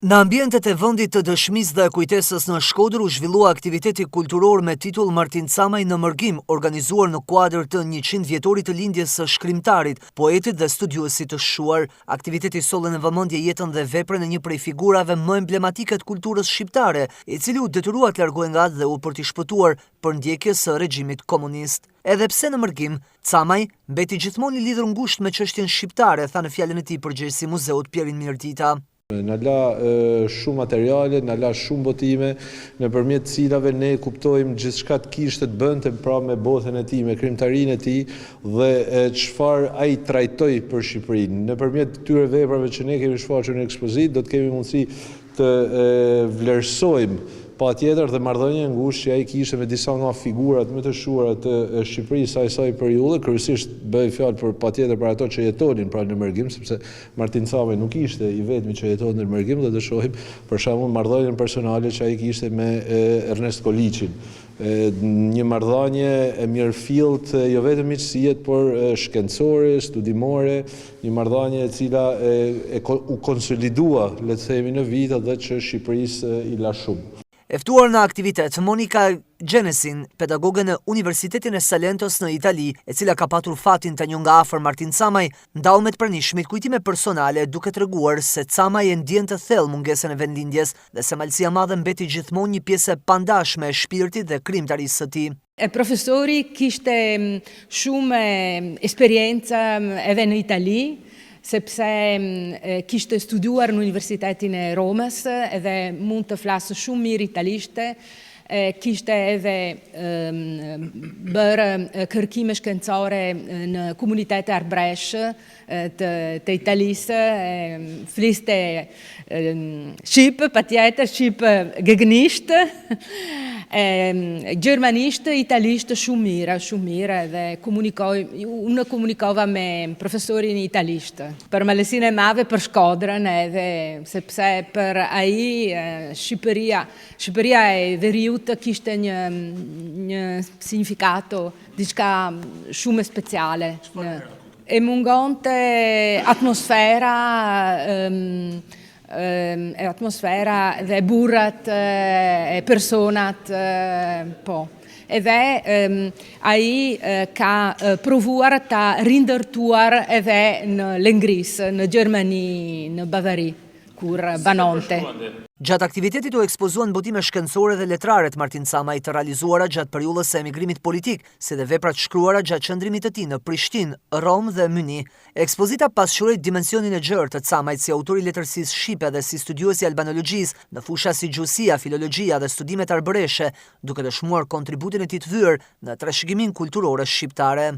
Në ambientet e vendit të dëshmisë dhe kujtesës në Shkodër u zhvillua aktiviteti kulturor me titull Martin Camaj në Mërgim, organizuar në kuadër të 100 vjetorit të lindjes së shkrimtarit, poetit dhe studiuesit të shuar. Aktiviteti solli në vëmendje jetën dhe veprën e një prej figurave më emblematike të kulturës shqiptare, i cili u detyrua të largohej nga dhe u për t'i shpëtuar për ndjekjes së regjimit komunist. Edhe pse në Mërgim, Camaj mbeti gjithmonë i lidhur ngushtë me çështjen shqiptare, tha në fjalën e tij përgjegjësi Muzeut Pjerin Mirdita. Në la shumë materiale, në la shumë botime, nëpërmjet cilave ne kuptojmë gjithçka të kishte të bënte pra me botën e tij, me krijimtarinë e tij dhe çfarë ai trajtoi për Shqipërinë. Nëpërmjet këtyre veprave që ne kemi shfaqur në ekspozitë, do të kemi mundësi të vlerësojmë patjetër dhe marrëdhënien e ngushtë që ai kishte me disa nga figurat më të shuara të Shqipërisë asaj periudhe, kryesisht bëj fjalë për patjetër për ato që jetonin pra në Mërgim, sepse Martin Camaj nuk ishte i vetmi që jetonte në Mërgim, dhe të shohim për shembull marrëdhënien personale që ai kishte me Ernest Koliçin. Një marrëdhënie e mirëfillt jo vetëm miqësie, por shkencore, studimore, një marrëdhënie e cila u konsolidua, le të themi, në vite dhe që Shqipërisë i la shumë. E ftuar në aktivitet Monika Gjenesin, pedagoge në Universitetin e Salentos në Itali, e cila ka patur fatin të njohë nga afër Martin Camaj, ndau me të pranishmit kujtime personale duke treguar se Camaj e ndjen të thellë mungesën e vendlindjes dhe se malësia madhe mbeti gjithmonë një pjesë e pandashme e shpirtit dhe krijimtarisë së tij. Profesori kishte shumë eksperiencë edhe në Itali, sepse kishte studuar në Universitetin e Romës edhe mund të flasë shumë mirë italisht, kishte edhe bërë kërkime shkencore në komunitetet arbresh të Italisë, fliste shqip, patjetër shqip gëgnisht, gjermanisht, italisht shumë mirë dhe unë komunikova me profesorin italisht. Për malësinë e madhe për Shkodrën edhe sepse për ai Shqipëria e veriut kishte një signifikato diçka shumë speciale. E mungonte atmosfera dhe burrat e personat, po. Edhe ai ka provuar ta rindërtuar edhe në Lengris, në Gjermani, në Bavari, kur banonte. Gjatë aktivitetit u ekspozuan botime shkencore dhe letrare të Martin Camaj të realizuara gjatë periudhës së emigrimit politik, si dhe veprat shkruara gjatë qëndrimit të tij në Prishtinë, Rom dhe Myni. Ekspozita pasqyroi dimensionin e gjerë të Camajt si autor i letërsisë shqipe dhe si studiuesi i albanologjisë në fusha si gjuhësia, filologjia dhe studimet arbëreshe, duke dëshmuar kontributin e tij të vyer në trashëgiminë kulturore shqiptare.